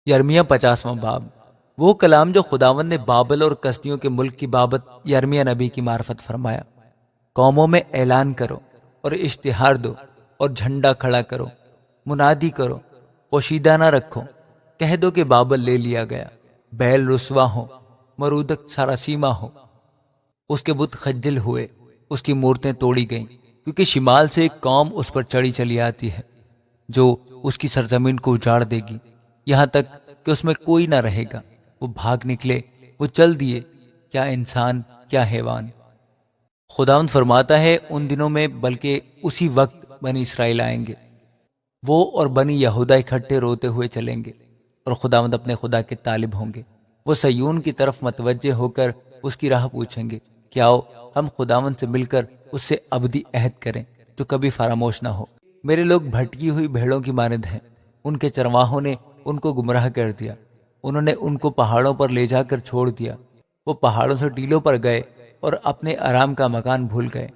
یرمیہ 50واں باب۔ وہ کلام جو خداوند نے بابل اور کسدیوں کے ملک کی بابت یرمیہ نبی کی معرفت فرمایا۔ قوموں میں اعلان کرو اور اشتہار دو اور جھنڈا کھڑا کرو، منادی کرو، پوشیدہ نہ رکھو، کہہ دو کہ بابل لے لیا گیا، بیل رسوا ہو، مرودک ساراسیما ہو، اس کے بت خجل ہوئے، اس کی مورتیں توڑی گئیں، کیونکہ شمال سے ایک قوم اس پر چڑھی چلی آتی ہے جو اس کی سرزمین کو اجاڑ دے گی، یہاں تک کہ اس میں کوئی نہ رہے گا۔ وہ بھاگ نکلے، وہ چل دیے، کیا انسان کیا حیوان۔ خداوند فرماتا ہے ان دنوں میں بلکہ اسی وقت بنی اسرائیل آئیں گے، وہ اور بنی یہودا اکٹھے روتے ہوئے چلیں گے، اور خداوند اپنے خدا کے طالب ہوں گے۔ وہ سیون کی طرف متوجہ ہو کر اس کی راہ پوچھیں گے کہ آؤ ہم خداوند سے مل کر اس سے ابدی عہد کریں جو کبھی فراموش نہ ہو۔ میرے لوگ بھٹکی ہوئی بھیڑوں کی مانند ہیں، ان کے چرواہوں نے ان کو گمراہ کر دیا، انہوں نے ان کو پہاڑوں پر لے جا کر چھوڑ دیا، وہ پہاڑوں سے ٹیلوں پر گئے اور اپنے آرام کا مکان بھول گئے۔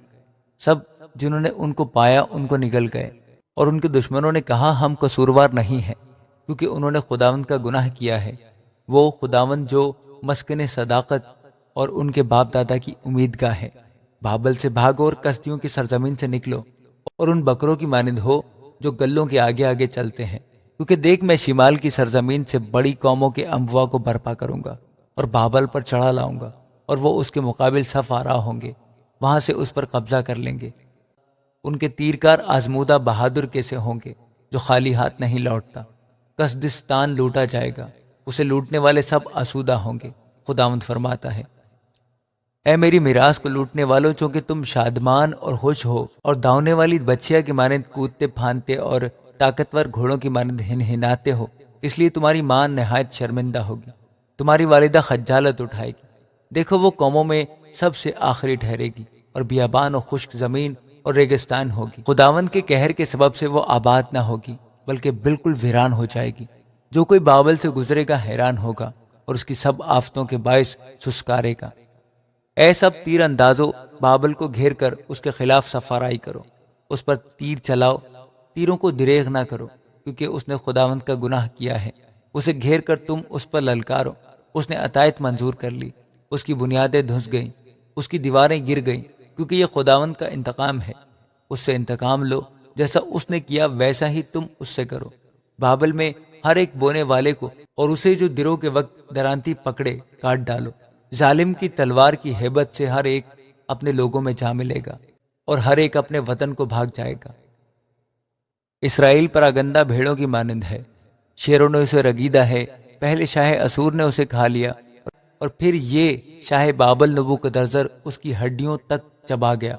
سب جنہوں نے ان کو پایا ان کو نگل گئے، اور ان کے دشمنوں نے کہا ہم قصوروار نہیں ہیں، کیونکہ انہوں نے خداوند کا گناہ کیا ہے، وہ خداوند جو مسکن صداقت اور ان کے باپ دادا کی امیدگاہ ہے۔ بابل سے بھاگو اور کسدیوں کی سرزمین سے نکلو، اور ان بکروں کی مانند ہو جو گلوں کے آگے آگے چلتے ہیں، کیونکہ دیکھ میں شمال کی سرزمین سے بڑی قوموں کے اموا کو برپا کروں گا اور بابل پر چڑھا لاؤں گا، اور وہ اس کے مقابل صف آرا ہوں گے، وہاں سے اس پر قبضہ کر لیں گے۔ ان کے تیرکار آزمودہ بہادر کیسے ہوں گے جو خالی ہاتھ نہیں لوٹتا۔ کسدستان لوٹا جائے گا، اسے لوٹنے والے سب آسودہ ہوں گے، خداوند فرماتا ہے۔ اے میری میراث کو لوٹنے والوں، چونکہ تم شادمان اور خوش ہو اور داؤنے والی بچیا کی مانند کودتے پھاندتے اور طاقتور گھوڑوں کی مانند ہنہناتے ہو، اس لیے تمہاری ماں نہایت شرمندہ ہوگی، تمہاری والدہ خجالت اٹھائے گی۔ دیکھو وہ قوموں میں سب سے آخری ٹھہرے گی، اور بیابان اور خشک زمین اور ریگستان ہوگی۔ خداوند کے قہر کے سبب سے وہ آباد نہ ہوگی بلکہ بالکل ویران ہو جائے گی۔ جو کوئی بابل سے گزرے گا حیران ہوگا، اور اس کی سب آفتوں کے باعث سسکارے گا۔ اے سب تیر اندازو، بابل کو گھیر کر اس کے خلاف سفارائی کرو، اس پر تیر چلاؤ، تیروں کو دریغ نہ کرو، کیونکہ اس نے خداوند کا گناہ کیا ہے۔ اسے گھیر کر تم اس پر للکارو، اس نے عطایت منظور کر لی، اس کی بنیادیں دھنس گئیں، اس کی دیواریں گر گئیں، کیونکہ یہ خداوند کا انتقام ہے۔ اس سے انتقام لو، جیسا اس نے کیا ویسا ہی تم اس سے کرو۔ بابل میں ہر ایک بونے والے کو اور اسے جو دروں کے وقت درانتی پکڑے کاٹ ڈالو۔ ظالم کی تلوار کی ہیبت سے ہر ایک اپنے لوگوں میں جا ملے گا، اور ہر ایک اپنے وطن کو بھاگ جائے گا۔ اسرائیل پراگندہ بھیڑوں کی مانند ہے، شیروں نے اسے رگیدہ ہے۔ پہلے شاہ اسور نے اسے کھا لیا، اور پھر یہ شاہ بابل نبوکدنضر اس کی ہڈیوں تک چبا گیا۔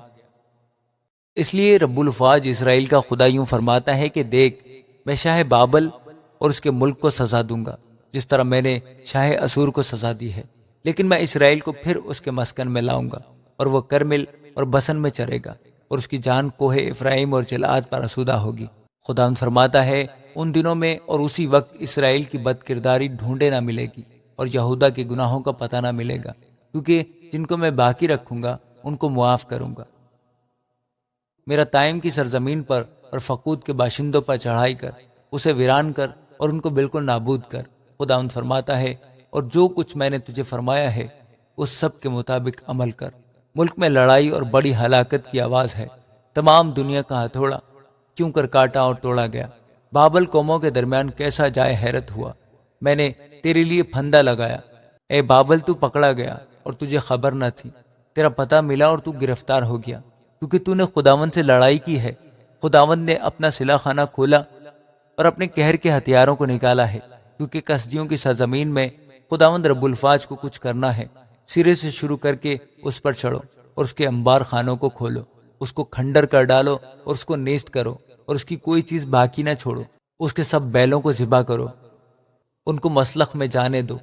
اس لیے رب الافواج اسرائیل کا خدا یوں فرماتا ہے کہ دیکھ، میں شاہ بابل اور اس کے ملک کو سزا دوں گا جس طرح میں نے شاہ اسور کو سزا دی ہے، لیکن میں اسرائیل کو پھر اس کے مسکن میں لاؤں گا، اور وہ کرمل اور بسن میں چرے گا، اور اس کی جان کوہ افرائیم اور جلعاد پر آسودہ ہوگی۔ خداوند فرماتا ہے ان دنوں میں اور اسی وقت اسرائیل کی بد کرداری ڈھونڈے نہ ملے گی، اور یہودا کے گناہوں کا پتہ نہ ملے گا، کیونکہ جن کو میں باقی رکھوں گا ان کو معاف کروں گا۔ میرا تائم کی سرزمین پر اور فقود کے باشندوں پر چڑھائی کر، اسے ویران کر اور ان کو بالکل نابود کر۔ خداوند فرماتا ہے، اور جو کچھ میں نے تجھے فرمایا ہے اس سب کے مطابق عمل کر۔ ملک میں لڑائی اور بڑی ہلاکت کی آواز ہے، تمام دنیا کا ہتھوڑا کیوں کر کاٹا اور توڑا گیا۔ بابل قوموں کے درمیان کیسا جائے حیرت ہوا، میں نے تیرے لیے پھندا لگایا۔ اے بابل تو پکڑا گیا اور تجھے خبر نہ تھی، تیرا پتہ ملا اور تو گرفتار ہو گیا، کیونکہ تو نے خداوند سے لڑائی کی ہے۔ خداوند نے اپنا سلاح خانہ کھولا اور اپنے قہر کے ہتھیاروں کو نکالا ہے، کیونکہ کسدیوں کی سرزمین میں خداوند رب الفاج کو کچھ کرنا ہے۔ سرے سے شروع کر کے اس پر چڑھو اور اس کے انبار خانوں کو کھولو، اس کو کھنڈر کر ڈالو اور اس کو نیست کرو، اور اس کی کوئی چیز باقی نہ چھوڑو۔ اس کے سب بیلوں کو ذبح کرو، ان کو مسلخ میں جانے دو۔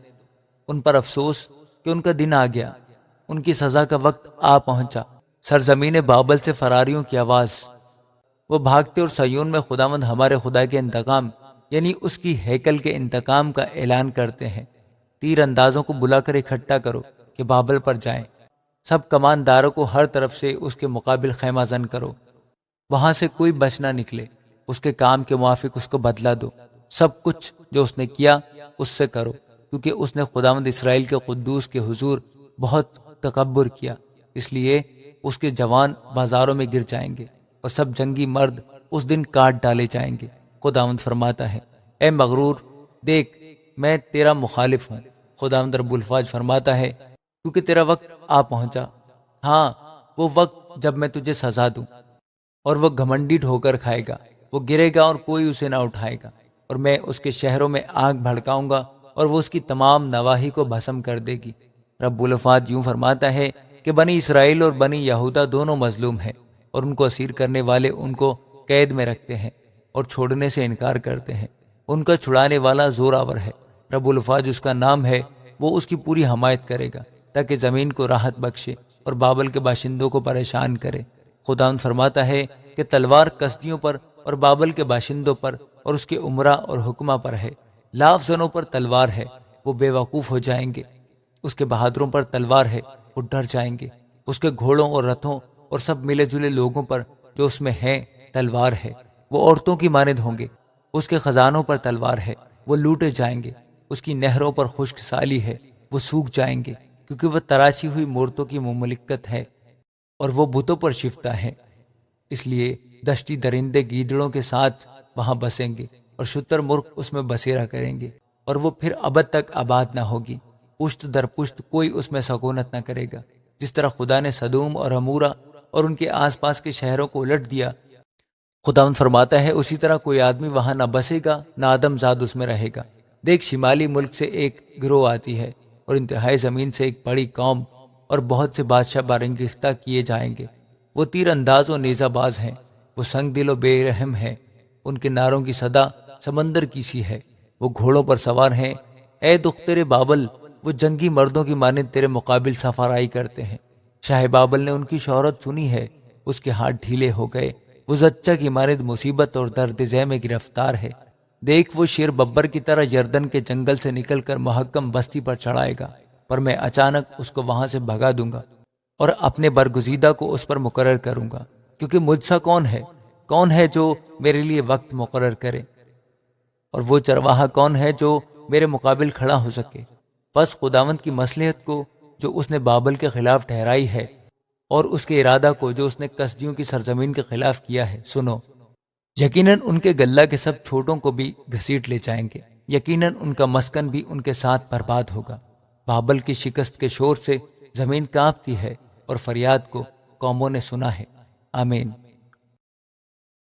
ان پر افسوس کہ ان کا دن آ گیا، ان کی سزا کا وقت آ پہنچا۔ سرزمین بابل سے فراریوں کی آواز، وہ بھاگتے اور سیون میں خداوند ہمارے خدا کے انتقام یعنی اس کی ہیکل کے انتقام کا اعلان کرتے ہیں۔ تیر اندازوں کو بلا کر اکٹھا کرو کہ بابل پر جائیں، سب کمانداروں کو ہر طرف سے اس کے مقابل خیمہ زن کرو، وہاں سے کوئی بچ نہ نکلے۔ اس کے کام کے موافق اس کو بدلہ دو، سب کچھ جو اس نے کیا اس سے کرو، کیونکہ اس نے خداوند اسرائیل کے قدوس کے حضور بہت تکبر کیا، اس لیے اس کے جوان بازاروں میں گر جائیں گے اور سب جنگی مرد اس دن کاٹ ڈالے جائیں گے۔ خداوند فرماتا ہے، اے مغرور، دیکھ میں تیرا مخالف ہوں۔ خداوند رب الفاظ فرماتا ہے، کیونکہ تیرا وقت آ پہنچا، ہاں وہ وقت جب میں تجھے سزا دوں، اور وہ گھمنڈی ٹھوکر کھائے گا، وہ گرے گا اور کوئی اسے نہ اٹھائے گا، اور میں اس کے شہروں میں آگ بھڑکاؤں گا اور وہ اس کی تمام نواحی کو بھسم کر دے گی۔ رب الفاظ یوں فرماتا ہے کہ بنی اسرائیل اور بنی یہودہ دونوں مظلوم ہیں، اور ان کو اسیر کرنے والے ان کو قید میں رکھتے ہیں اور چھوڑنے سے انکار کرتے ہیں۔ ان کا چھڑانے والا زور آور ہے، رب الفاظ اس کا نام ہے، وہ اس کی پوری حمایت کرے گا تاکہ زمین کو راحت بخشے اور بابل کے باشندوں کو پریشان کرے۔ خداوند فرماتا ہے کہ تلوار کسدیوں پر اور بابل کے باشندوں پر اور اس کے عمرہ اور حکمہ پر ہے، لاف زنوں پر تلوار ہے، وہ بے وقوف ہو جائیں گے۔ اس کے بہادروں پر تلوار ہے، وہ ڈر جائیں گے۔ اس کے گھوڑوں اور رتھوں اور سب ملے جلے لوگوں پر جو اس میں ہیں تلوار ہے، وہ عورتوں کی مانند ہوں گے۔ اس کے خزانوں پر تلوار ہے، وہ لوٹے جائیں گے۔ اس کی نہروں پر خشک سالی ہے، وہ سوکھ جائیں گے، کیونکہ وہ تراشی ہوئی مورتوں کی مملکت ہے اور وہ بتوں پر شفتہ ہے۔ اس لیے دشتی درندے گیدڑوں کے ساتھ وہاں بسیں گے اور شتر مرغ اس میں بسیرا کریں گے، اور وہ پھر ابد تک آباد نہ ہوگی۔ پشت در پشت کوئی اس میں سکونت نہ کرے گا۔ جس طرح خدا نے سدوم اور عمورہ اور ان کے آس پاس کے شہروں کو الٹ دیا، خداوند فرماتا ہے اسی طرح کوئی آدمی وہاں نہ بسے گا، نہ آدم زاد اس میں رہے گا۔ دیکھ، شمالی ملک سے ایک گروہ آتی ہے اور انتہائی زمین سے ایک بڑی قوم، اور بہت سے بادشاہ بارانگیختہ کیے جائیں گے۔ وہ تیر انداز و نیزہ باز ہیں، وہ سنگ دل و بے رحم ہیں، ان کے نعروں کی صدا سمندر کی سی ہے، وہ گھوڑوں پر سوار ہیں۔ اے دختر بابل، وہ جنگی مردوں کی مانند تیرے مقابل سفرائی کرتے ہیں۔ شاہ بابل نے ان کی شہرت سنی ہے، اس کے ہاتھ ڈھیلے ہو گئے، وہ زچہ کی مانند مصیبت اور درد ذہ میں گرفتار ہے۔ دیکھ، وہ شیر ببر کی طرح یردن کے جنگل سے نکل کر محکم بستی پر چڑھائے گا، پر میں اچانک اس کو وہاں سے بھگا دوں گا اور اپنے برگزیدہ کو اس پر مقرر کروں گا، کیونکہ مجھ سا کون ہے جو میرے لیے وقت مقرر کرے، اور وہ چرواہا کون ہے جو میرے مقابل کھڑا ہو سکے۔ پس خداوند کی مصلحت کو جو اس نے بابل کے خلاف ٹھہرائی ہے، اور اس کے ارادہ کو جو اس نے کسدیوں کی سرزمین کے خلاف کیا ہے، سنو۔ یقیناً ان کے گلہ کے سب چھوٹوں کو بھی گھسیٹ لے جائیں گے، یقیناً ان کا مسکن بھی ان کے ساتھ برباد ہوگا۔ بابل کی شکست کے شور سے زمین کانپتی ہے، اور فریاد کو قوموں نے سنا ہے۔ آمین۔